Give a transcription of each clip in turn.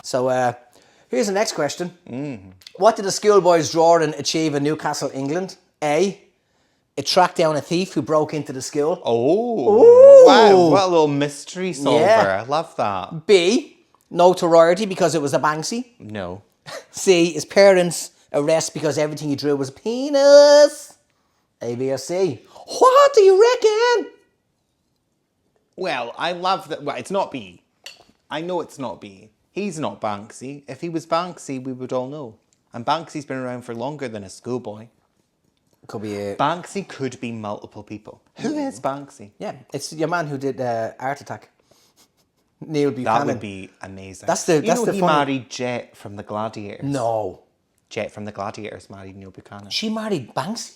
So here's the next question. What did the schoolboys drawing achieve in Newcastle, England? A, it tracked down a thief who broke into the school. Oh, wow, what a little mystery solver. Yeah. I love that. B, notoriety because it was a Banksy. No. C, his parents arrest because everything he drew was a penis. A, B, or C? What do you reckon? Well, I love that. Well, it's not B. I know it's not B. He's not Banksy. If he was Banksy, we would all know. And Banksy's been around for longer than a schoolboy. Could be a... Banksy could be multiple people. Who is Banksy? Yeah, it's your man who did Art Attack. Neil Buchanan. That would be amazing. He married Jet from the Gladiators. No. Jet from the Gladiators married Neil Buchanan. She married Banksy.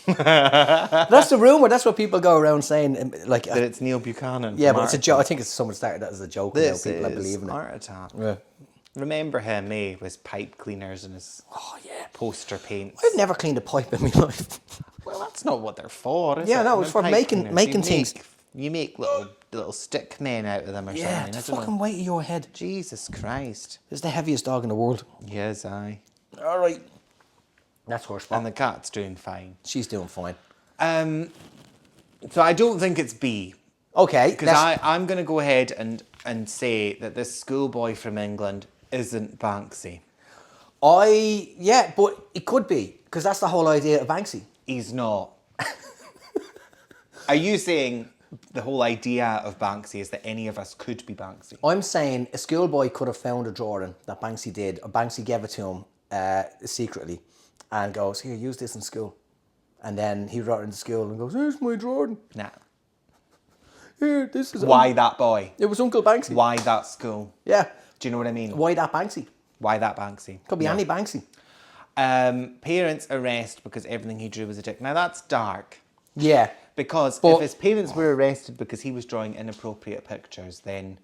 That's the rumour. That's what people go around saying. Like that it's Neil Buchanan. Yeah, but it's a joke. I think someone started that as a joke. This and now people is are believing Art Attack. Yeah. Remember him, eh? With pipe cleaners and his poster paints. I've never cleaned a pipe in my life. Well, that's not what they're for, is it? Yeah, no, it's for making things. You make little stick men out of them or something. Yeah, the fucking weight of your head. Jesus Christ. It's the heaviest dog in the world. Yes, aye. All right. That's horsepower. And the cat's doing fine. She's doing fine. So I don't think it's B. Okay. Because I'm going to go ahead and say that this schoolboy from England isn't Banksy. Yeah, but it could be, because that's the whole idea of Banksy. He's not. Are you saying the whole idea of Banksy is that any of us could be Banksy? I'm saying a schoolboy could have found a drawing that Banksy did, or Banksy gave it to him secretly, and goes, here, use this in school. And then he brought it into school and goes, here's my drawing. Nah. Here, this is... Why that boy? It was Uncle Banksy. Why that school? Yeah. Do you know what I mean? Why that Banksy? Why that Banksy? Could be any Banksy. Parents arrest because everything he drew was a dick. Now that's dark. Yeah. Because if his parents were arrested because he was drawing inappropriate pictures, then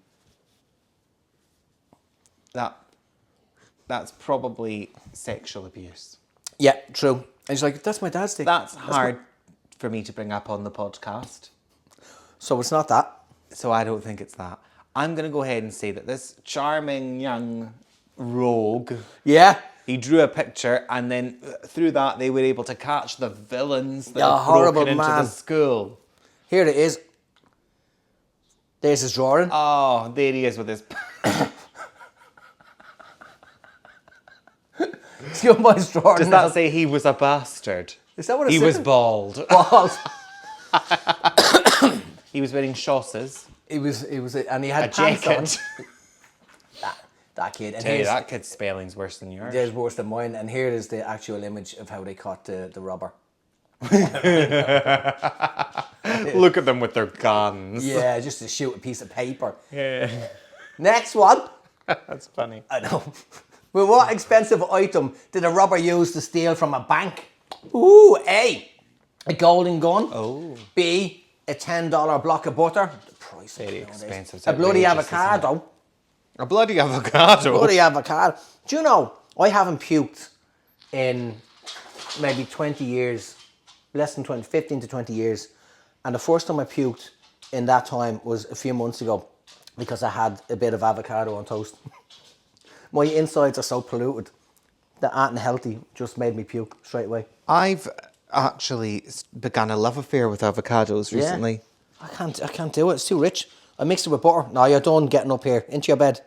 that's probably sexual abuse. Yeah, true. And he's like, that's my dad's dick. That's hard for me to bring up on the podcast. So it's not that. So I don't think it's that. I'm going to go ahead and say that this charming young rogue... Yeah. He drew a picture, and then through that they were able to catch the villains that Yeah, had horrible broken into man. the school. Here it is. There's his drawing. Oh, there he is with his... Schoolboy's drawing. Does that say he was a bastard? Is that what it He says? was bald. Bald. He was wearing chausses. He was, and he had A pants jacket. on. That kid. And Tell you, here's, that kid's spelling's worse than yours. there's worse than mine. And here is the actual image of how they caught the robber. Look at them with their guns. Yeah, just to shoot a piece of paper. Yeah. Next one. That's funny. I know. Well, what expensive item did a robber use to steal from a bank? Ooh, A, a golden gun. Oh. B, a $10 block of butter. The price Very of expensive. It's a bloody outrageous, isn't it? avocado. A bloody avocado. Bloody avocado. Do you know, I haven't puked in maybe 20 years, less than 20, 15 to 20 years. And the first time I puked in that time was a few months ago because I had a bit of avocado on toast. My insides are so polluted that aren't healthy just made me puke straight away. I've actually begun a love affair with avocados recently. I can't do it. It's too rich. I mixed it with butter. No, you're done getting up here. Into your bed.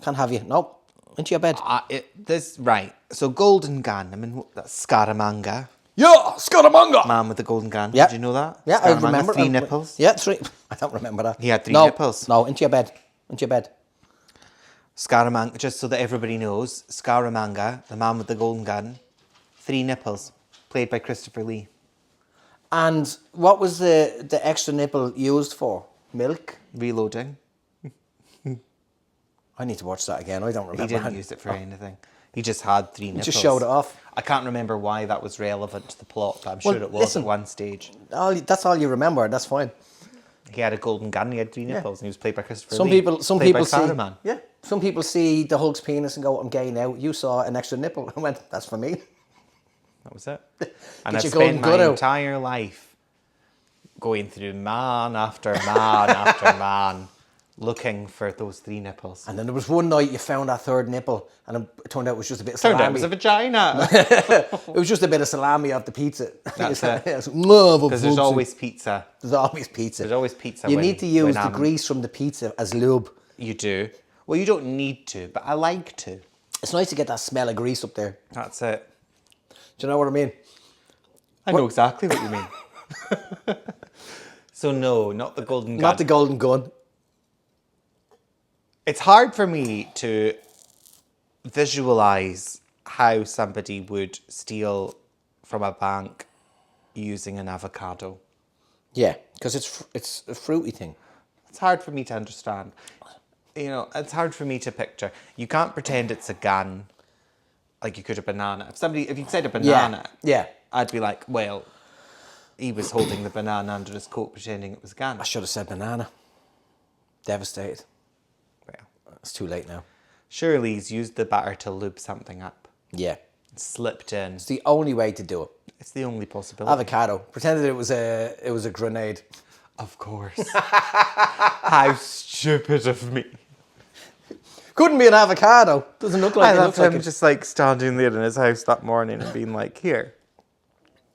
Can't have you. Nope. Into your bed. Right. So golden gun. I mean, that's Scaramanga. Yeah, Scaramanga. Man with the golden gun. Yeah. Did you know that? Yeah, I Scaramanga, remember. 3 nipples. Yeah, 3. I don't remember that. He had 3 nipples. No, into your bed. Into your bed. Scaramanga, just so that everybody knows, Scaramanga, the man with the golden gun, 3 nipples, played by Christopher Lee. And what was the extra nipple used for? Milk? Reloading. I need to watch that again. I don't remember. He didn't use it for anything. He just had 3 nipples. He just showed it off. I can't remember why that was relevant to the plot, but I'm sure it was at one stage. That's all you remember. That's fine. He had a golden gun. He had 3 nipples, and he was played by Christopher Some Lee. people see. Saruman. Yeah. Some people see the Hulk's penis and go, "I'm gay now." You saw an extra nipple and went, "That's for me." That was it. And I've your spent golden my gut out. entire life going through man after man after man looking for those 3 nipples. And then there was one night you found that third nipple, and it turned out it was just a bit of Turned salami. out it was a vagina. It was just a bit of salami off the pizza. That's it. Because There's always pizza. There's always pizza. There's always pizza. You need to use the grease from the pizza as lube. You do. Well, you don't need to, but I like to. It's nice to get that smell of grease up there. That's it. Do you know what I mean? I know exactly what you mean. So no, not the golden gun. Not the golden gun. It's hard for me to visualize how somebody would steal from a bank using an avocado. Yeah, because it's a fruity thing. It's hard for me to understand. You know, it's hard for me to picture. You can't pretend it's a gun like you could a banana. If you said a banana, Yeah. I'd be like, well, he was holding the banana under his coat pretending it was a gun. I should have said banana. Devastated. Well, It's too late now. surely he's used the batter to lube something up. Yeah. Slipped in. It's the only way to do it. It's the only possibility. Avocado. Pretended it was a grenade. Of course. How stupid of me. Couldn't be an avocado. Doesn't look like I it. love Looks like him it. just like standing there in his house that morning and being like, here,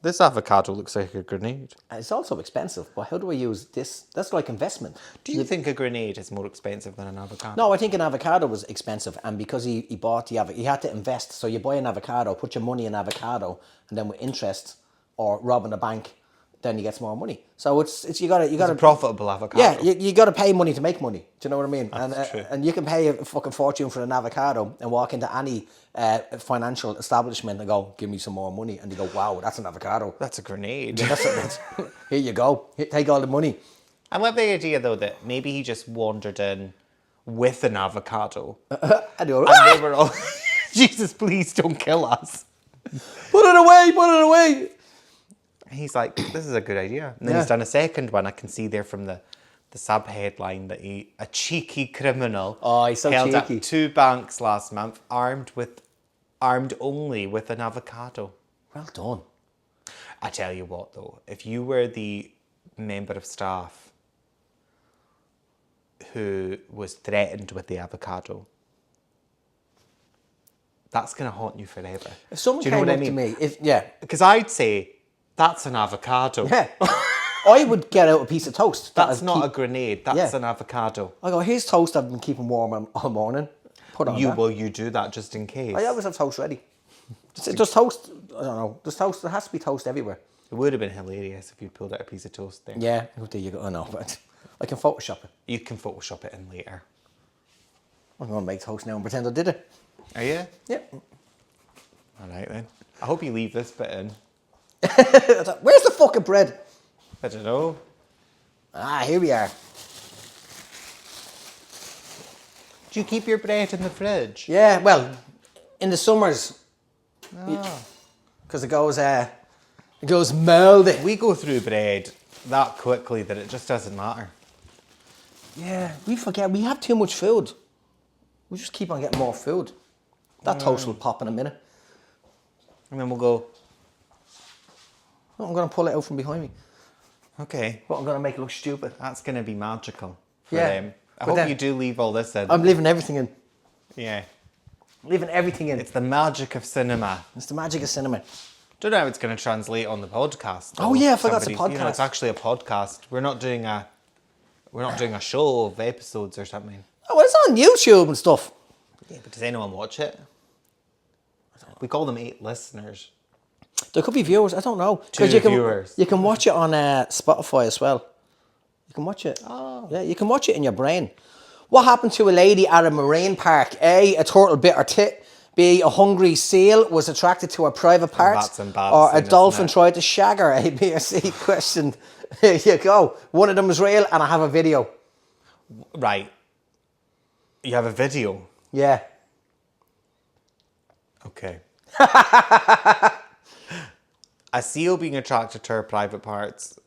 this avocado looks like a grenade. It's also expensive, but how do I use this? That's like investment. Do you think a grenade is more expensive than an avocado? No, I think an avocado was expensive, and because he bought the avocado, he had to invest. So you buy an avocado, put your money in avocado, and then with interest or robbing a bank, then you get some more money. So it's you got It's a profitable avocado. Yeah, you got to pay money to make money. Do you know what I mean? That's true. And you can pay a fucking fortune for an avocado and walk into any financial establishment and go, give me some more money. And you go, wow, that's an avocado. That's a grenade. That's here you go. Take all the money. I love the idea, though, that maybe he just wandered in with an avocado. I do. And they were all, Jesus, please don't kill us. Put it away, put it away. He's like, this is a good idea. And then he's done a second one. I can see there from the sub-headline that a cheeky criminal Oh, he's so held cheeky. up 2 banks last month, armed only with an avocado. Well done. I tell you what, though, if you were the member of staff who was threatened with the avocado, that's going to haunt you forever. If someone Do you know came what I up to mean? me, Because I'd say, that's an avocado. yeah, I would get out a piece of toast. That's not a grenade, that's Yeah. an avocado. I go, here's toast I've been keeping warm all morning. Put on that. Well, you do that just in case. I always have toast ready. Just toast, I don't know, there's toast, there has to be toast everywhere. It would have been hilarious if you pulled out a piece of toast there. Yeah, there you go. I know, but I can Photoshop it. You can Photoshop it in later. I'm going to make toast now and pretend I did it. Are you? Yeah. All right then. I hope you leave this bit in. Where's the fucking bread? I don't know. Ah, here we are. Do you keep your bread in the fridge? Yeah, well, in the summers, Oh. because it goes mouldy. We go through bread that quickly that it just doesn't matter. Yeah, we forget, we have too much food. We just keep on getting more food. That toast will pop in a minute. And then we'll go, Oh, I'm going to pull it out from behind me. okay, But I'm going to make it look stupid. that's going to be magical for Yeah, them. I but hope then- you do leave all this in. I'm leaving everything in. Yeah. Leaving everything in. It's the magic of cinema. It's the magic of cinema. Don't know how it's going to translate on the podcast. Oh, though. yeah, I forgot it's a Somebody's- You know, podcast. it's actually a podcast. We're not doing a show of episodes or something. Oh, well, it's on YouTube and stuff. Yeah, but does anyone watch it? We call them 8 listeners. There could be viewers, I don't know. 2 'Cause viewers. You can watch it on Spotify as well. You can watch it. Oh. Yeah, you can watch it in your brain. What happened to a lady at a marine park? A turtle bit her tit. B, a hungry seal was attracted to her private parts. That's embarrassing, Or a isn't dolphin it? tried to shag her. A, B, or C? Question. Here you go. One of them is real and I have a video. Right. You have a video. Yeah. Okay. A seal being attracted to her private parts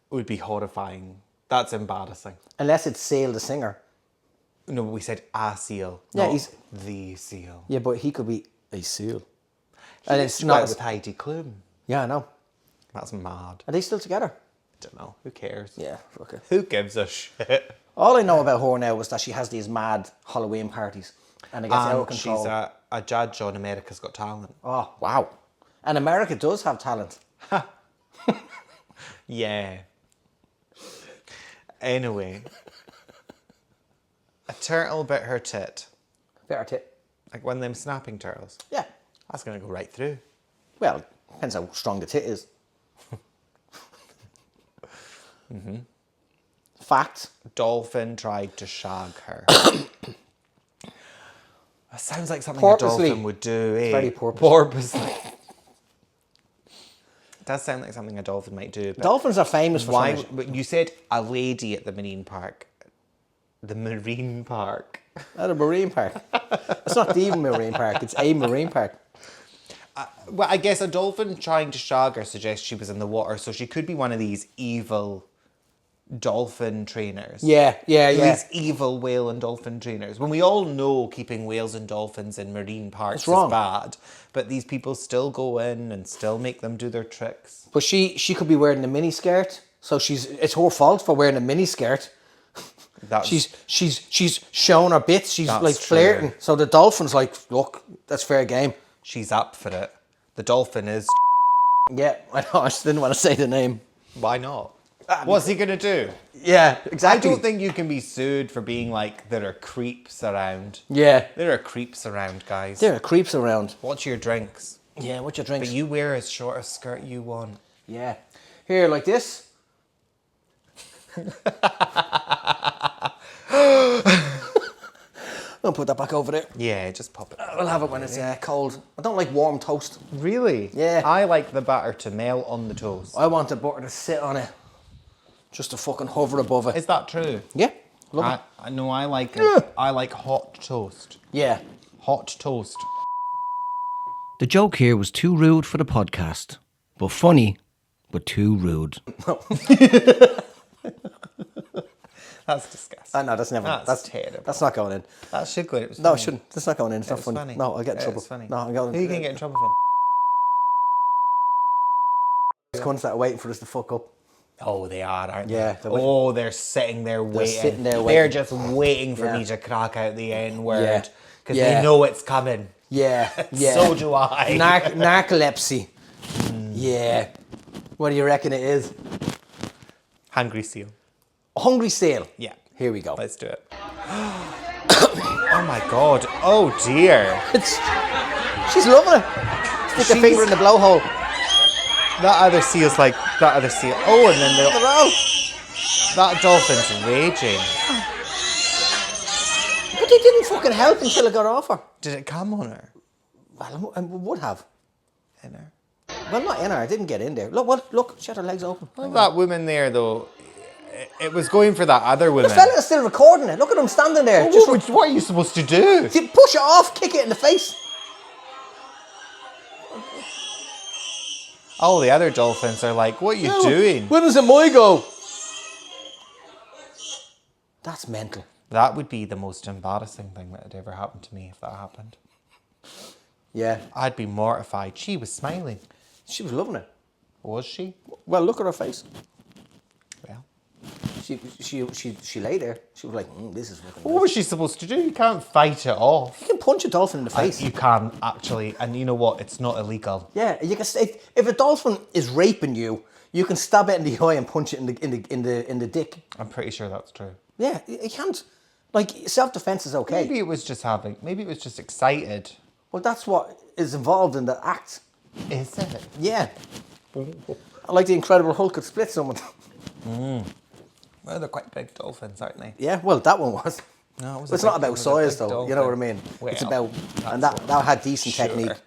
would be horrifying. That's embarrassing. Unless it's Seal the singer. No, we said a seal. Yeah, not he's- the seal. Yeah, but he could be a seal. He And used it's to go out not. with Heidi Klum. Yeah, I know. That's mad. Are they still together? Don't know. Who cares? Yeah, fuck it. Who gives a shit? All I know about her now was that she has these mad Halloween parties, and it gets out of control. She's a judge on America's Got Talent. Oh, wow. And America does have talent. Yeah. Anyway. A turtle bit her tit. Better tip. Like one of them snapping turtles. Yeah. That's going to go right through. Well, depends how strong the tit is. Fact. Dolphin tried to shag her. That sounds like something Purposely. a dolphin would do, eh? Very purposely. Purposely. It does sound like something a dolphin might do. But Dolphins are famous for why? something. But you said a lady at the marine park. The marine park. At a marine park. It's not the marine park, it's a marine park. Well, I guess a dolphin trying to shag her suggests she was in the water, so she could be one of these evil dolphin trainers. Yeah. These evil whale and dolphin trainers. When we all know keeping whales and dolphins in marine parks It's wrong. is bad, but these people still go in and still make them do their tricks. But she could be wearing a mini skirt, so it's her fault for wearing a mini skirt. That's, She's showing her bits. She's That's like true. flirting. So the dolphin's like, look, that's fair game. she's up for it. The dolphin is. Yeah, I know. I just didn't want to say the name. Why not? What's he gonna do? Yeah, exactly. I don't think you can be sued for being like there are creeps around. Yeah, There are creeps around, guys. there are creeps around. Watch your drinks. Yeah, what you drink? But you wear as short a skirt you want. Yeah, here like this. Don't put that back over there. Yeah, just pop it. We'll have it when it's cold. I don't like warm toast. Really? Yeah. I like the batter to melt on the toast. I want the butter to sit on it, just to fucking hover above it. Is that true? Yeah, love it. I know I like it. Yeah. I like hot toast. Yeah. Hot toast. The joke here was too rude for the podcast, but funny, but too rude. That's disgusting. No, that's never. That's terrible. That's not going in. That should go. It was No, it funny. shouldn't. That's not going in. It's not was funny. funny. No, I'll get in It trouble. was funny. No, I'm going. Who are you going to get in trouble from? These cunts that are waiting for us to fuck up. Oh, they are, aren't Yeah, they? they're waiting. Oh, they're sitting there waiting. sitting there They're waiting. just waiting for Yeah. me to crack out the N word. Yeah. Because Yeah. they know it's coming. Yeah, yeah. So do I. Narcolepsy. Yeah. What do you reckon it is? Hungry seal. Hungry seal. Yeah. Here we go. Let's do it. Oh my god. Oh dear. She's loving it. Stick a finger in the blowhole. That other seal's like that other seal. Oh, and then Oh, that dolphin's raging. but they didn't fucking help until it got off her. Did it come on her? Well, I would have. In her? Well, not in her. I didn't get in there. Look, she had her legs open. Look at that woman there though. It was going for that other woman. The fella's still recording it. Look at him standing there. What are you supposed to do? Push it off, kick it in the face. All the other dolphins are like, what are you doing? When is it my go? That's mental. That would be the most embarrassing thing that had ever happened to me if that happened. Yeah, I'd be mortified. She was smiling. she was loving it. Was she? Well, look at her face. Well. She lay there. She was like, this is fucking What nice. was she supposed to do? You can't fight it off. You can punch a dolphin in the face. You can actually, and you know what? It's not illegal. Yeah, you can. If a dolphin is raping you, you can stab it in the eye and punch it in the dick. I'm pretty sure that's true. Yeah, you can't. Like, self-defense is okay. Maybe it was just excited. Well, that's what is involved in the act. Is it? Yeah. Like the Incredible Hulk could split someone. Well, they're quite big dolphins, aren't they? Yeah, well, that one was. No, it was It's a not big- about it was a size, big though. You know what I dolphin. mean? Well, It's about, and that's that had decent Sure. technique.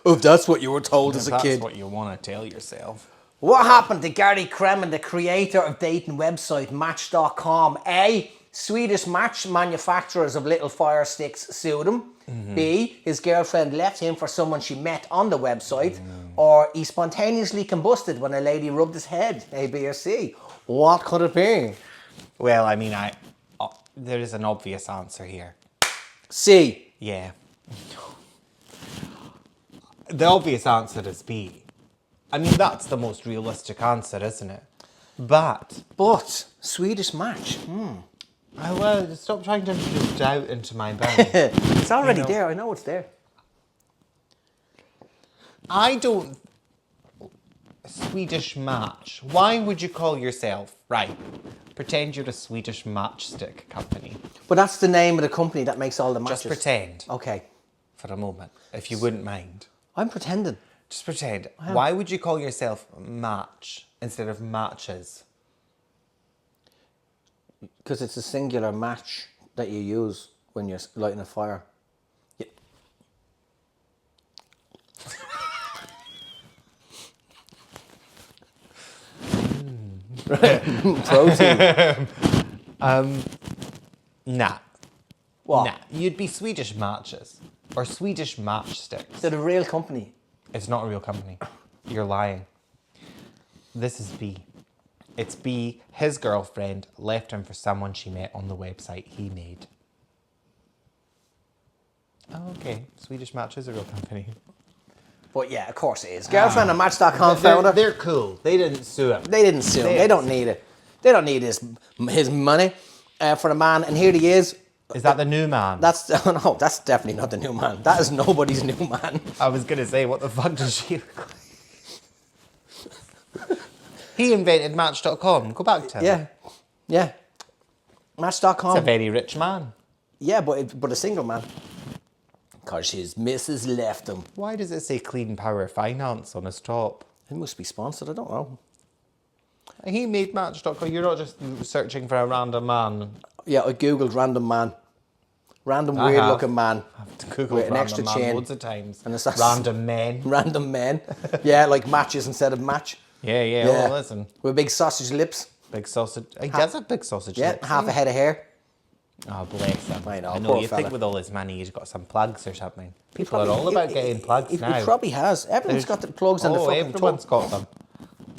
If that's what you were told as a That's kid. what you want to tell yourself. What happened to Gary Kremen, the creator of dating website Match.com? A. Swedish match manufacturers of little fire sticks sued him. B. His girlfriend left him for someone she met on the website. Or he spontaneously combusted when a lady rubbed his head. A, B, or C. What could it be? Well, I mean, there is an obvious answer here. C. Yeah. The obvious answer is B. I mean, that's the most realistic answer, isn't it? But Swedish Match. well, stop trying to introduce doubt into my brain. It's already You know. there. I know it's there. I don't. Swedish Match. Why would you call yourself, right? Pretend you're a Swedish matchstick company. But that's the name of the company that makes all the matches. Just pretend Okay. for a moment, if you wouldn't mind. I'm pretending. Just pretend. Why would you call yourself Match instead of Matches? Because it's a singular match that you use when you're lighting a fire. Yeah. Protein. Nah. What? Nah. You'd be Swedish Matches or Swedish Matchsticks. They're the real company. It's not a real company. You're lying. This is B. It's B. His girlfriend left him for someone she met on the website he made. Oh, okay. Swedish Match is a real company. But yeah, of course it is. Girlfriend and Match.com founder. They're cool. They didn't sue him. They didn't sue him. They don't need it. They don't need his money for the man. And here he is. Is that the new man? That's no, that's definitely not the new man. That is nobody's new man. I was going to say, what the fuck does she look like? He invented Match.com. Go back to him. Yeah. Match.com. He's a very rich man. Yeah, but a single man. Because his missus left him. Why does it say Clean Power Finance on his top? It must be sponsored. I don't know. He made Match.com. You're not just searching for a random man. Yeah, I googled random man. Random I weird have. looking man. I've Googled With an random extra man chin. loads of times. And it's Random men. Random men. Yeah, like matches instead of match. Yeah. Oh, listen. With big sausage lips. Big sausage. He does have big sausage Yeah, lips. half a head of hair. Oh, bless him. I know, I know. poor You fella. think with all his money, he's got some plugs or something. People are all about getting plugs now. He probably has. Everyone's got the plugs and the fucking everyone's got them.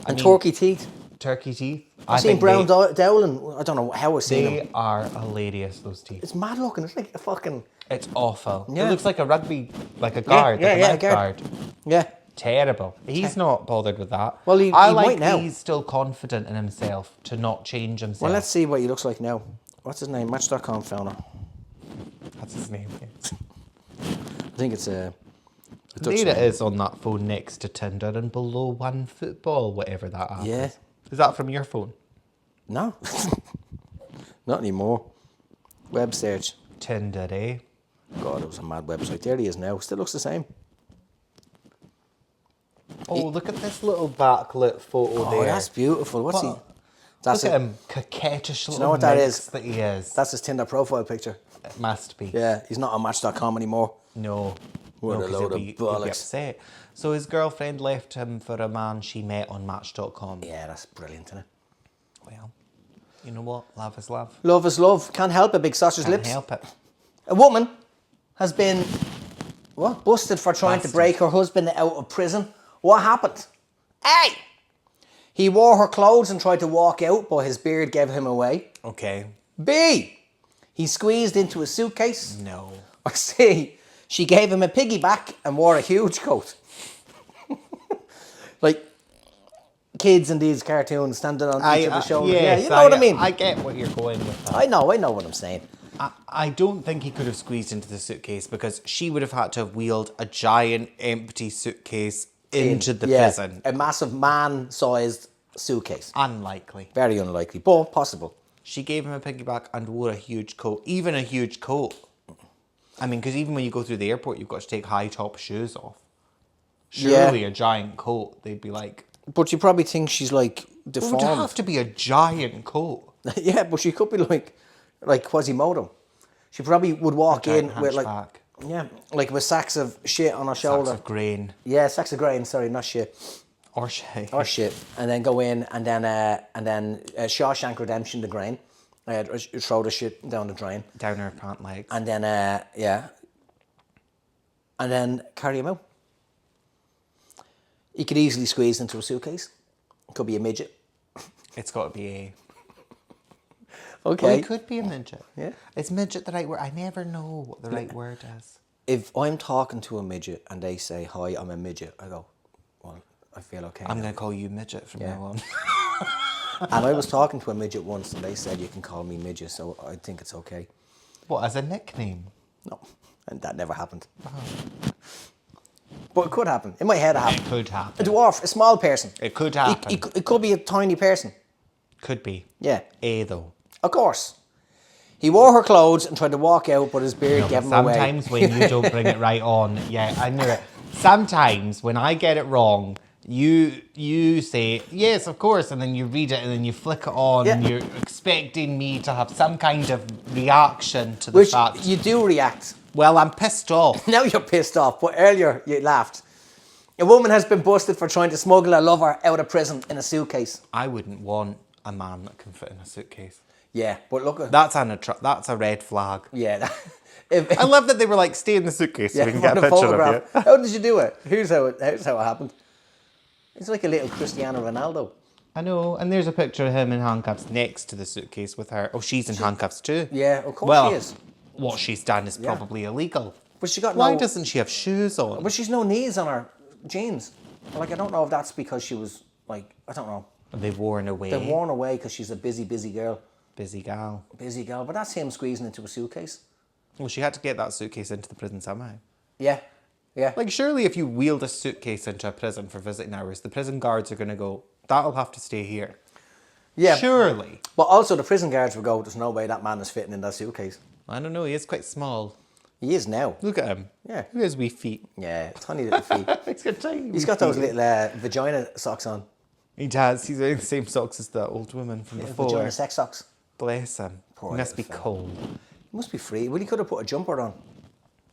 and turkey teeth. Turkey teeth. I've seen Brown Dowling. I don't know how I've seen They them. are hilarious, those teeth. It's mad looking. It's like a fucking... It's awful. Yeah. It looks like a rugby, like a guard, like a mouth guard. Yeah. Terrible. He's not bothered with that. Well, he I might like now. he's still confident in himself to not change himself. Well, let's see what he looks like now. What's his name? Match.com founder. That's his name. I think it's a Dutch There it name. is on that phone next to Tinder and below One Football, whatever that app Yeah. is. Is that from your phone? No. Not anymore. Web search. Tinder, eh? God, it was a mad website. There he is now. Still looks the same. Oh, look at this little backlit photo there. Oh, that's beautiful. What's What? he? That's Look it. at him, coquettish little know what that minx is? that he is. That's his Tinder profile picture. It must be. Yeah, he's not on Match.com anymore. No. What a 'cause load of he'll be bollocks. upset. So his girlfriend left him for a man she met on Match.com. Yeah, that's brilliant, isn't it? Well, you know what? Love is love. Love is love. Can't help it, big sausage Can't lips. help it. A woman has been busted for trying Busted. to break her husband out of prison. What happened? A. He wore her clothes and tried to walk out, but his beard gave him away. Okay. B. He squeezed into a suitcase. No. Or C. She gave him a piggyback and wore a huge coat. Like kids in these cartoons standing on each of the shoulders. Yeah, you know what I mean? I get what you're going with that. I know what I'm saying. I don't think he could have squeezed into the suitcase because she would have had to have wheeled a giant empty suitcase into the prison. A massive man-sized suitcase. Unlikely. Very unlikely, but possible. She gave him a piggyback and wore a huge coat. Even a huge coat. I mean, because even when you go through the airport, you've got to take high top shoes off. Surely a giant coat, they'd be like... But you probably think she's like It would deformed. have to be a giant coat. Yeah, but she could be like Quasimodo. She probably would walk in with Hunchback. like with sacks of shit on her shoulder. Sacks of grain. Yeah, sacks of grain. Sorry, not shit. Or shit. Or shit, and then go in and then Shawshank Redemption, the grain. Throw the shit down the drain. Down her pant legs. And then and then carry him out. He could easily squeeze into a suitcase. It could be a midget. It's got to be a... Okay. Well, it could be a midget. Yeah. Is midget the right word? I never know what the right word is. If I'm talking to a midget and they say, "Hi, I'm a midget," I go, "Well, I feel okay." I'm now." going to call you midget from Yeah. now on. And I was talking to a midget once, and they said you can call me midget, so I think it's okay. What, as a nickname? No, and that never happened. But it could happen. In my head, it happened. It could happen. A dwarf, a small person. It could happen. It could be a tiny person. Could be. Yeah. Though. Of course. He wore her clothes and tried to walk out, but his beard gave him away. Sometimes when you don't bring it right on, yeah, I knew it. Sometimes when I get it wrong, you say, yes, of course, and then you read it and then you flick it on and you're expecting me to have some kind of reaction to the fact. Which you do react. Well, I'm pissed off. Now you're pissed off, but earlier you laughed. A woman has been busted for trying to smuggle a lover out of prison in a suitcase. I wouldn't want a man that can fit in a suitcase. Yeah, but look at... That's a red flag. Yeah. I love that they were like, stay in the suitcase so we can get a picture of you. How did you do it? Here's how it happened. It's like a little Cristiano Ronaldo. I know, and there's a picture of him in handcuffs next to the suitcase with her. Oh, she's in handcuffs too. Yeah, of course she is. What she's done is probably illegal. But she got Why doesn't she have shoes on? But she's no knees on her jeans. Like, I don't know if that's because she was, like, I don't know. They've worn away. They're worn away because she's a busy girl. Busy gal. Busy girl, but that's him squeezing into a suitcase. Well, she had to get that suitcase into the prison somehow. Yeah, yeah. Like, surely if you wheeled a suitcase into a prison for visiting hours, the prison guards are going to go, that'll have to stay here. Yeah. Surely. But also the prison guards would go, there's no way that man is fitting in that suitcase. I don't know, he is quite small. He is now. Look at him. Yeah. Look at his wee feet. Yeah, tiny little feet. He's got those little vagina socks on. He does. He's wearing the same socks as the old woman from before. Vagina sex socks. Bless him. Poor he must be little cold. He must be free. Well, he could have put a jumper on.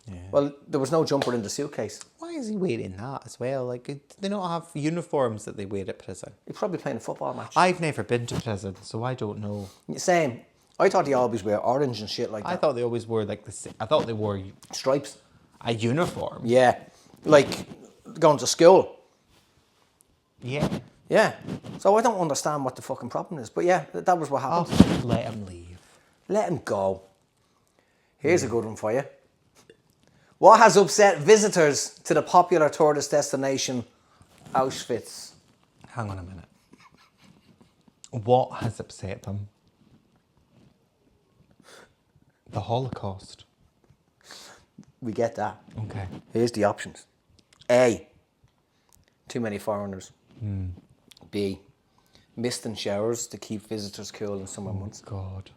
Yeah. Well, there was no jumper in the suitcase. Why is he wearing that as well? Like, do they not have uniforms that they wear at prison? He's probably playing a football match. I've never been to prison, so I don't know. Same. I thought they always wear orange and shit like that. I thought they always wore like I thought they wore stripes. A uniform. Yeah, like going to school. Yeah. Yeah. So I don't understand what the fucking problem is. But yeah, that was what happened. Oh, let him leave. Let him go. Here's a good one for you. What has upset visitors to the popular tourist destination, Auschwitz? Hang on a minute. What has upset them? The Holocaust. We get that. Okay. Here's the options. A, too many foreigners. B, mist and showers to keep visitors cool in summer months. God.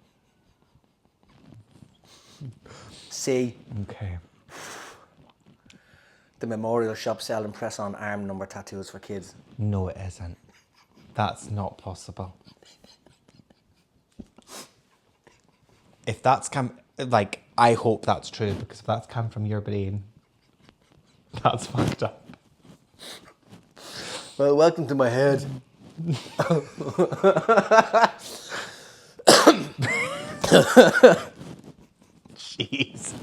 C, Okay. the memorial shop selling press-on arm number tattoos for kids. No, it isn't. That's not possible. If that's come, like, I hope that's true, because if that's come from your brain, that's fucked up. Well, welcome to my head. Jesus.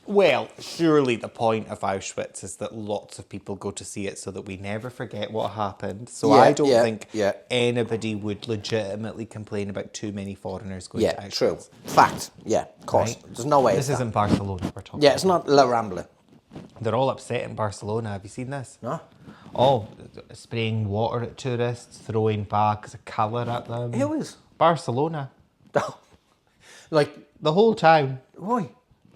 Well, surely the point of Auschwitz is that lots of people go to see it so that we never forget what happened. So I don't think anybody would legitimately complain about too many foreigners going to Auschwitz. Yeah, true. Fact. Yeah, of course. Right? There's no way. This isn't Barcelona we're talking about. Yeah, it's not La Rambla. They're all upset in Barcelona. Have you seen this? No. Oh, spraying water at tourists, throwing bags of colour at them. Who is? Barcelona. Like, the whole town. Why?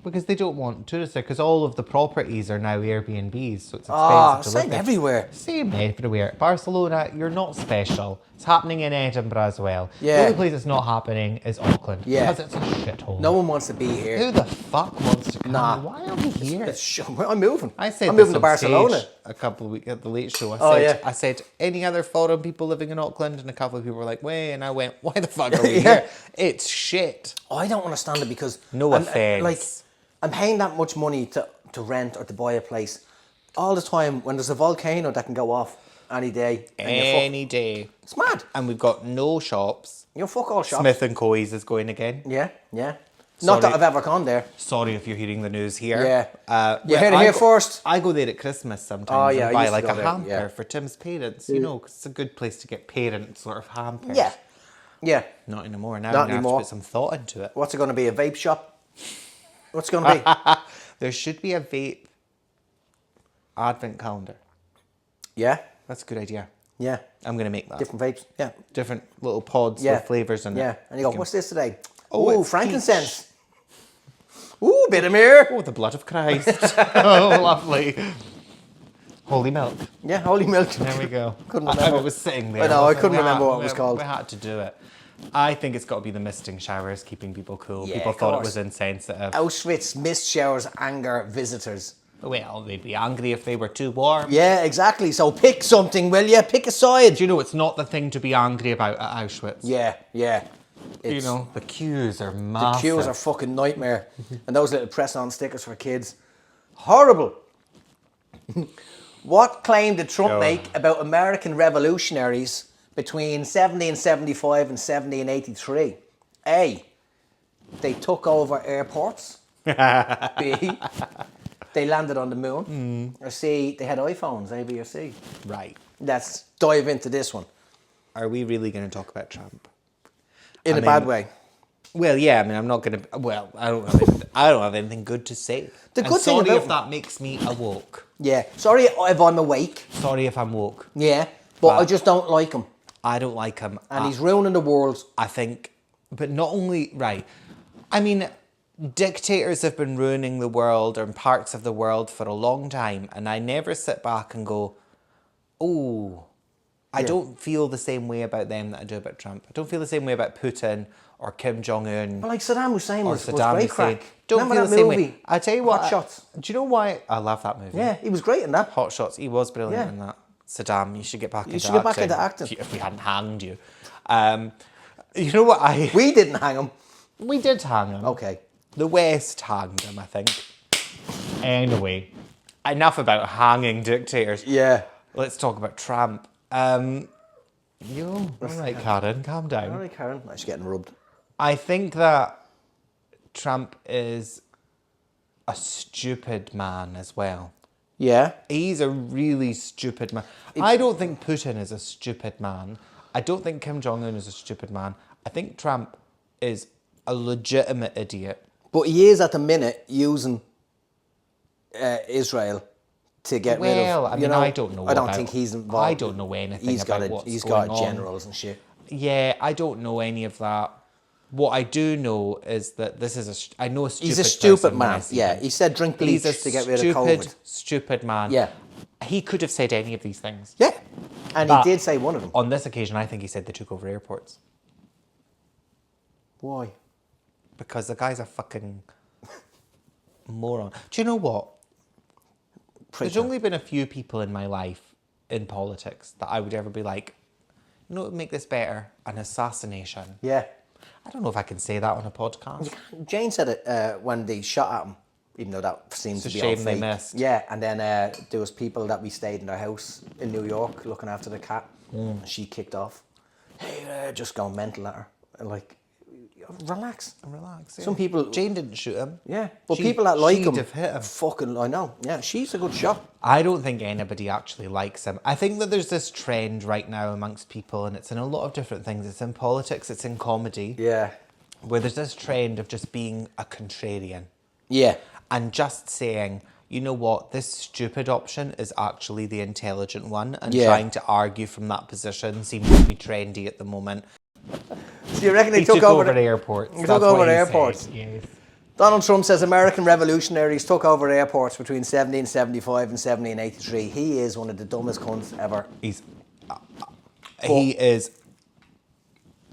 Because they don't want tourists there, because all of the properties are now Airbnbs, so it's expensive to live same there. everywhere. Same everywhere. Barcelona, you're not special. It's happening in Edinburgh as well. Yeah. The only place it's not happening is Auckland. Yeah. Because it's a shithole. No one wants to be here. Who the fuck wants to come? Nah. Why are we here? I'm moving. I said I'm this moving to on Barcelona. stage a couple of weeks at the Late Show. I Oh, said, any other foreign people living in Auckland? And a couple of people were like, "Way," and I went, "Why the fuck are we Yeah. here? It's shit." Oh, I don't understand it because No offence. I'm paying that much money to rent or to buy a place all the time when there's a volcano that can go off any day. Any day. It's mad. And we've got no shops. You're fuck all shops. Smith and Co's is going again. Yeah, yeah. Sorry. Not that I've ever gone there. Sorry if you're hearing the news here. Yeah. You heard it here first. I go there at Christmas sometimes. Oh, yeah, and I buy used to like go a there, hamper yeah. for Tim's parents. You know, 'cause it's a good place to get parent sort of hampers. Yeah. Yeah. Not anymore. Now Not you have to anymore. put some thought into it. What's it going to be? A vape shop? What's it going to be? There should be a vape advent calendar. Yeah. That's a good idea. Yeah. I'm going to make that. Different vapes. Yeah. Different little pods Yeah. with flavours in it. Yeah. And you go, what's this today? Oh, Ooh, it's frankincense. Ooh, bit of myrrh. Oh, the blood of Christ. Oh, lovely. Holy milk. Yeah, holy milk. There we go. Couldn't I remember. it was sitting there. I know, I wasn't it? couldn't We remember had- what it was called. We had to do it. I think it's got to be the misting showers keeping people cool. Yeah, People of thought it course. was insensitive. Auschwitz mist showers anger visitors. Well, they'd be angry if they were too warm. Yeah, exactly. So pick something, will you? Pick a side. Do you know it's not the thing to be angry about at Auschwitz? Yeah, yeah. You know, the queues are massive. The queues are fucking nightmare. And those little press-on stickers for kids. Horrible. What claim did Trump Go. make about American revolutionaries between 1775 and 1783? A. They took over airports. B. They landed on the moon. Or C. They had iPhones. A, B, or C. Right. Let's dive into this one. Are we really going to talk about Trump? In I a bad mean, way. Well, yeah. I mean, I'm not going to. Well, I don't have anything good to say. The good thing sorry about- if that makes me awoke. Yeah. Sorry if I'm awake. Sorry if I'm woke. Yeah. But I But- just don't like him. I don't like him. And he's ruining the world. I think, but not only right. I mean, dictators have been ruining the world or parts of the world for a long time, and I never sit back and go, "Oh, I don't feel the same way about them that I do about Trump. I don't feel the same way about Putin or Kim Jong Un But like Saddam Hussein or was Saddam great Hussein. crack. Don't Remember feel that the same movie? way. I tell you what. Hot Shots. Do you know why I love that movie? Yeah, he was great in that. Hot Shots. He was brilliant Yeah. in that. Saddam, you should get back into should get acting. back into acting. If we hadn't hanged you. You know what I... We didn't hang him. We did hang him. Okay. The West hanged him, I think. Anyway, enough about hanging dictators. Yeah. Let's talk about Trump. All right, Karen, calm down. All right, Karen. She's getting rubbed. I think that Trump is a stupid man as well. Yeah. He's a really stupid man. I don't think Putin is a stupid man. I don't think Kim Jong Un is a stupid man. I think Trump is a legitimate idiot. But he is at the minute using Israel to get rid of. Well, I mean, I don't know. I don't about- think he's involved. I don't know anything He's got about what's he's going got on. generals and shit. Yeah, I don't know any of that. What I do know is that this is I know a stupid He's a stupid person when I man. see Yeah. him. He said drink bleach He's a to get rid of COVID. stupid man. Yeah. He could have said any of these things. Yeah. And But he did say one of them. On this occasion, I think he said they took over airports. Why? Because the guy's a fucking moron. Do you know what? There's only been a few people in my life in politics that I would ever be like, you know what would make this better? An assassination. Yeah. I don't know if I can say that on a podcast. Jane said it when they shot at him, even though that seems It's to a be all shame they fake. missed. Yeah, and then there was people that we stayed in their house in New York looking after the cat. And she kicked off. Hey, just going mental at her. And like, relax. Relax. Yeah. Some people... Jane didn't shoot him. Yeah, but people that like she'd him, have hit him. fucking, I know. Yeah, she's a good shot. I don't think anybody actually likes him. I think that there's this trend right now amongst people, and it's in a lot of different things. It's in politics, it's in comedy, Yeah. where there's this trend of just being a contrarian Yeah. and just saying, you know what, this stupid option is actually the intelligent one, and Yeah. trying to argue from that position seems to be trendy at the moment. So you reckon He took over the airports. He took That's over what the he airports. said, yes. Donald Trump says American revolutionaries took over airports between 1775 and 1783. He is one of the dumbest cunts ever. He is,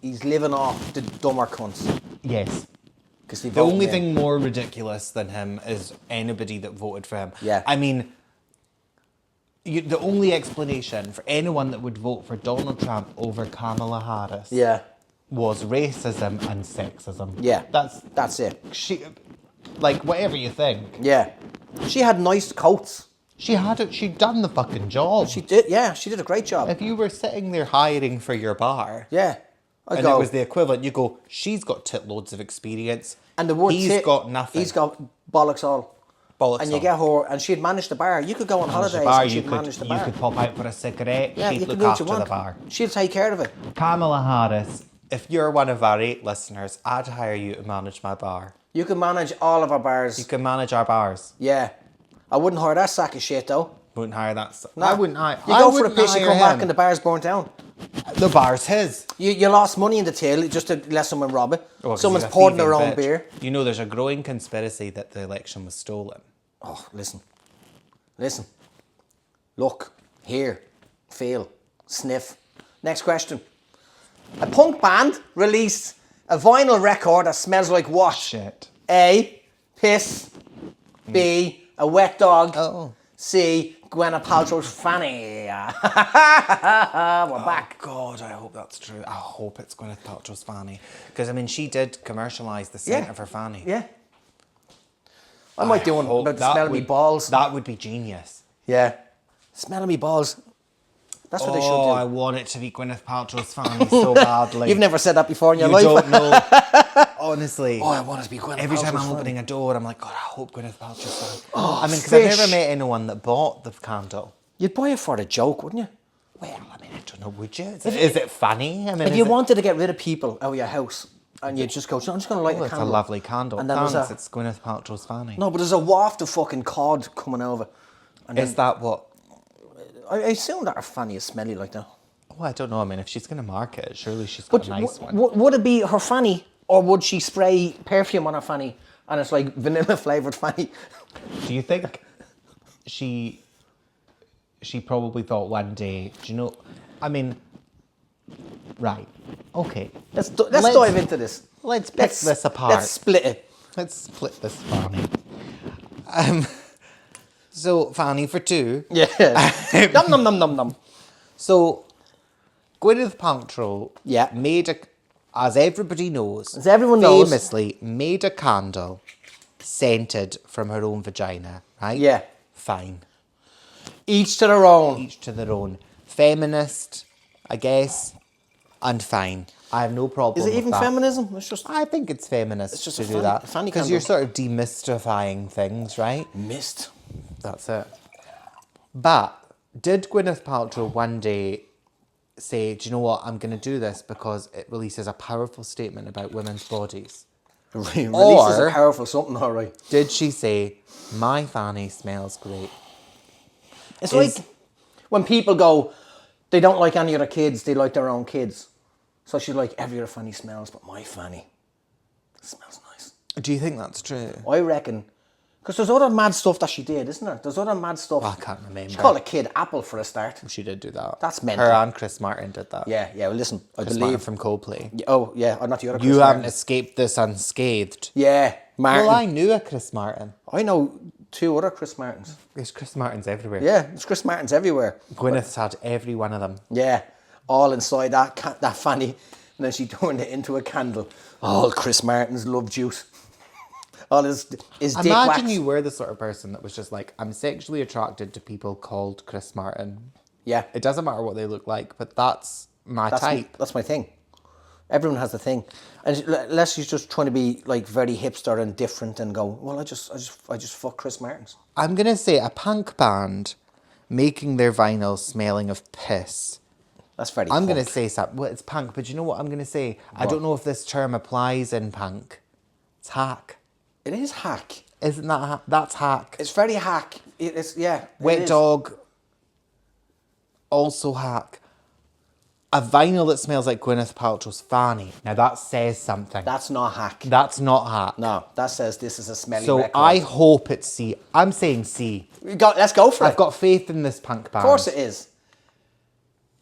He's living off the dumber cunts. yes. Because they The vote only him in. thing more ridiculous than him is anybody that voted for him. Yeah. I mean, the only explanation for anyone that would vote for Donald Trump over Kamala Harris Yeah. was racism and sexism. Yeah. That's That's it. like whatever you think. Yeah. She had nice coats. She'd done the fucking job. She did. Yeah, she did a great job. If you were sitting there hiring for your bar, Yeah. I and go. it was the equivalent, you go, she's got titloads of experience, And the word he's tit, got nothing. He's got bollocks all. Bollocks And you all. get her, and she'd manage the bar. You could go on Manage the holidays bar, and you she'd manage the could, bar. you could pop out for a cigarette, Yeah, she'd you look could do what after you want. the bar. She'd take care of it. Kamala Harris, if you're one of our 8 listeners, I'd hire you to manage my bar. You could manage all of our bars. You can manage our bars. Yeah. I wouldn't hire that sack of shit though. Wouldn't hire that. No. I wouldn't hire. You I go for the wouldn't piss, you hire come back him. and the bar's burnt down. The bar's his. You lost money in the till just to let someone rob it. Oh, 'cause Someone's he's a poured their thieving own bitch. beer. You know, there's a growing conspiracy that the election was stolen. Oh, listen. Look, hear, feel, sniff. Next question. A punk band released a vinyl record that smells like what? Shit. A, piss. B, a wet dog. Oh. C, Gwyneth Paltrow's fanny. We're back. God, I hope that's true. I hope it's Gwyneth Paltrow's fanny. Because, I mean, she did commercialise the scent of her fanny. Yeah. I might do one hope about the that smell of me balls. That would be genius. Yeah. Smell of me balls. That's what they should Oh, do. I want it to be Gwyneth Paltrow's fanny so badly. You've never said that before in your You life. don't know. Honestly. Oh, I want it to be Gwyneth Every time Paltrow's I'm fanny. opening a door, I'm like, God, I hope Gwyneth Paltrow's fanny. Oh, I mean, because I've fish. never met anyone that bought the candle. You'd buy it for the joke, wouldn't you? Well, I mean, I don't know, would you? Is it funny? I mean, If you wanted to get rid of people out of your house and you just go, so I'm just going to light a it's candle. a lovely candle. And then Thanks, there's it's Gwyneth Paltrow's fanny. No, but there's a waft of fucking cod coming over. And Is that what? I assume that her fanny is smelly like that. Oh, I don't know. I mean, if she's going to market it, surely she's got a nice one. Would it be her fanny, or would she spray perfume on her fanny and it's like vanilla flavoured fanny? Do you think she probably thought one day, do you know, I mean, right, okay. Let's dive into this. Let's pick this apart. Let's split it. Let's split this fanny. So, fanny for two. Yeah. Num num num num num. So, Gwyneth Paltrow Yeah. made a, as everybody knows, As everyone knows. famously made a candle scented from her own vagina, right? Yeah. Fine. Each to their own. Each to their own. Feminist, I guess, and fine. I have no problem Is it with even that. feminism? It's just I think it's feminist It's just to a do fanny- that. fanny Because you're candle. sort of demystifying things, right? mist. That's it. But did Gwyneth Paltrow one day say, do you know what, I'm going to do this because it releases a powerful statement about women's bodies? Releases Or- a powerful something, all right. Did she say, my fanny smells great? It's Is- like when people go, they don't like any other kids, they like their own kids. So she's like, every other fanny smells, but my fanny smells nice. Do you think that's true? I reckon, because there's other mad stuff that she did, isn't there? There's other mad stuff. I can't remember. She called a kid Apple for a start. She did do that. That's mental. Her and Chris Martin did that. Yeah, well, listen, I Chris believe. Martin from Coldplay. Oh, yeah, not the other Chris You haven't Martin. escaped this unscathed. Yeah, Martin. Well, I knew a Chris Martin. I know 2 other Chris Martins. There's Chris Martins everywhere. Yeah, there's Chris Martins everywhere. Gwyneth's had every one of them. Yeah, all inside that fanny. And then she turned it into a candle. All Chris Martin's love juice. All his dick wax. Imagine you were the sort of person that was just like, I'm sexually attracted to people called Chris Martin. Yeah, It doesn't matter what they look like, but that's my that's type. that's my thing. Everyone has the thing, and unless she's just trying to be like very hipster and different and go, well, I just fuck Chris Martins. I'm going to say a punk band making their vinyl smelling of piss. That's very. I'm going punk. to say something. Well, it's punk, but you know what I'm going to say? I don't know if this term applies in punk. It's hack. It is hack. Isn't that that's hack? It's very hack. It's yeah. it Wet is. dog. Also hack. A vinyl that smells like Gwyneth Paltrow's fanny. Now that says something. That's not hack. That's not hack. No, that says this is a smelly So record. I hope it's C. I'm saying C. Let's go for it. I've got faith in this punk band. Of course it is.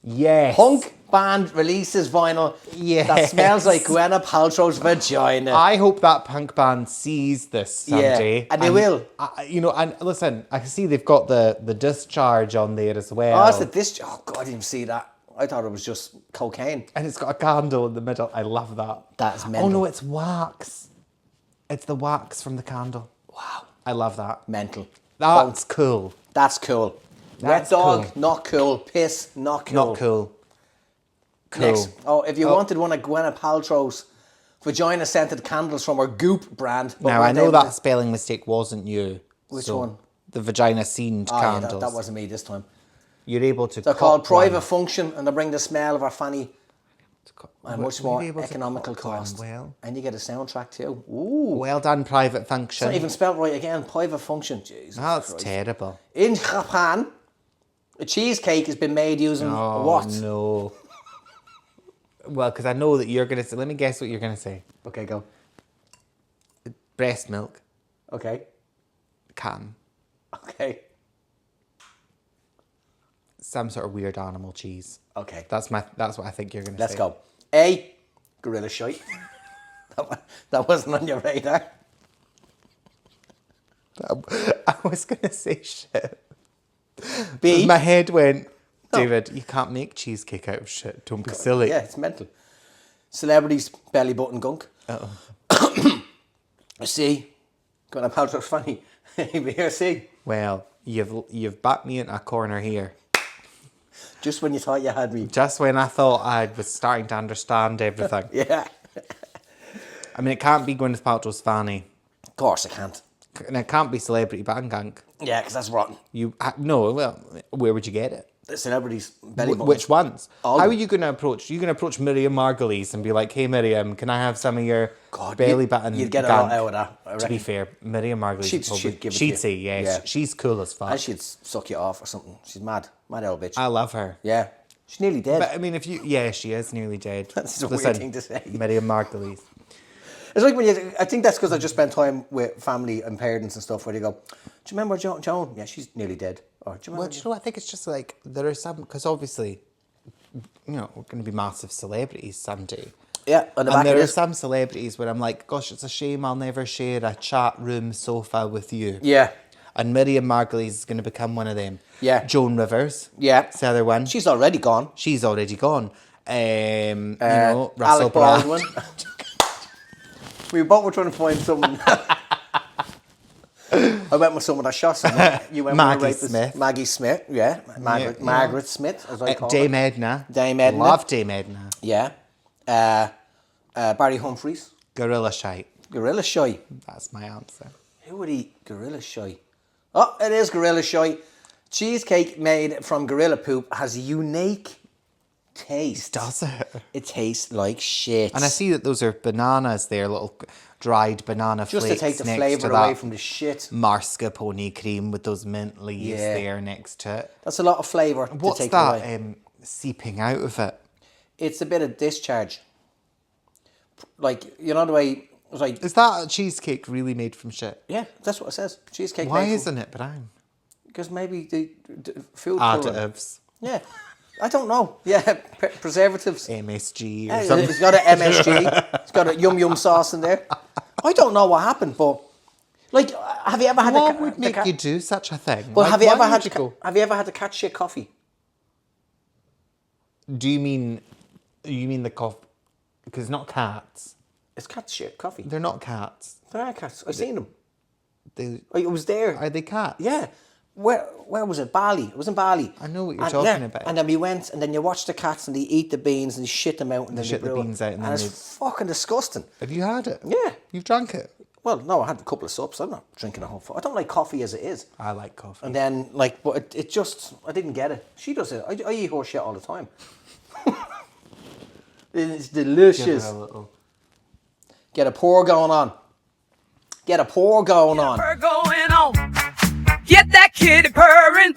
Yes. Punk band releases vinyl that Yes. smells like Gwyneth Paltrow's vagina. I hope that punk band sees this someday. Yeah, and they will. You know, and listen, I can see they've got the discharge on there as well. Oh, that's the this. Oh God, I didn't even see that. I thought it was just cocaine. And it's got a candle in the middle. I love that. That's Oh mental. no, it's wax. It's the wax from the candle. Wow, I love that. mental. That's cool. That's cool. That's Wet dog, cool. not cool. Piss, not cool. Not cool. Cool. Next. Oh, if you wanted one of Gwyneth Paltrow's vagina-scented candles from her Goop brand. but Now, weren't I know able that to- spelling mistake wasn't you. Which So, one? The vagina-scented Oh, yeah, candles. that wasn't me this time. You're able to They're cop called private one. function, and they bring the smell of our fanny at much Were more you able to economical cop one? cost. Well, And you get a soundtrack too. Ooh. well done, private It's function. not even spelled right again. Private function. Jesus That's Christ. terrible. In Japan, A cheesecake has been made using what? No. Well, because I know that you're going to say... Let me guess what you're going to say. Okay, go. Breast milk. Okay. Cotton. Okay. Some sort of weird animal cheese. Okay. That's what I think you're going to say. Let's go. A, gorilla shite. That wasn't on your radar. I was going to say shit. B. My head went, David, you can't make cheesecake out of shit. Don't be silly. Yeah, it's mental. Celebrities, belly button gunk. Uh-oh. C. Going to Paltrow's funny. Here, C. Well, you've backed me into a corner here. Just when you thought you had me. Just when I thought I was starting to understand everything. Yeah. I mean, it can't be Gwyneth Paltrow's fanny. Of course I can't. And it can't be celebrity bang gunk. Yeah, because that's rotten. No, well, where would you get it? The celebrities, belly buttons. Which ones? All How of are you going to approach? You're going to approach Miriam Margolyes and be like, "Hey, Miriam, can I have some of your belly button?" You'd get a gunk? lot out of that. I To reckon. be fair, Miriam Margolyes She'd give it to you. say yes. Yeah. She's cool as fuck. And she'd suck you off or something. She's mad. Mad old bitch. I love her. Yeah. She's nearly dead. But I mean, she is nearly dead. That's a weird thing to say. Miriam Margolyes. It's like when I think that's because I just spent time with family and parents and stuff where they go, do you remember Joan? Yeah, she's nearly dead. Or, do you remember? Well, do you know what? I think it's just like, there are some, because obviously, we're going to be massive celebrities someday. Yeah, on the And back there of are this. some celebrities where I'm like, gosh, it's a shame I'll never share a chat room sofa with you. Yeah. And Miriam Margolyes is going to become one of them. Yeah. Joan Rivers. Yeah. That's the other one. She's already gone. She's already gone. Russell Alec Brand. Baldwin. We both were trying to find someone. I went with someone that shot someone. You went Maggie with a rapist. Smith. Maggie Smith, yeah. Margaret Smith, as I call her. Dame Edna. Dame Edna. Love Dame Edna. Yeah. Barry Humphries. Gorilla shite. Gorilla Shy. That's my answer. Who would eat Gorilla Shy? Oh, it is Gorilla Shy. Cheesecake made from gorilla poop has a unique taste. Does it? It tastes like shit. And I see that those are bananas there, little dried banana just flakes to take the next flavour to away that from the shit. mascarpone cream with those mint leaves Yeah. there next to it. That's a lot of flavour to What's take that away. seeping out of it? It's a bit of discharge. Like, you know the way... It's like, Is that a cheesecake really made from shit? yeah, that's what it says. Cheesecake Why made from- isn't it brown? Because maybe the food colouring. Additives. Yeah. I don't know. Yeah, preservatives. MSG or Yeah, something. it's got an MSG. It's got a yum yum sauce in there. I don't know what happened, but like, have you ever had What would make cat? you do such a thing? Well, Like, have you why ever would had you go? have you ever had the cat shit coffee? Do you mean the coffee? Because not cats. It's cat shit coffee. They're not cats. There are cats. I've seen them. They It was there. are they cats? Yeah. Where was it? Bali. It was in Bali. I know what you're talking about. And then we went, and then you watch the cats, and they eat the beans, and they shit them out, and then shit they the brew it. beans out, and then it's fucking disgusting. Have you had it? Yeah. You've drunk it? Well, no, I had a couple of sups. I'm not drinking a whole. I don't like coffee as it is. I like coffee. And then, like, but it just, I didn't get it. She does it. I eat horse shit all the time. It's Give delicious. it a little. Get a pour going on. Get a pour going on. Purr going on. Get that kitty purring.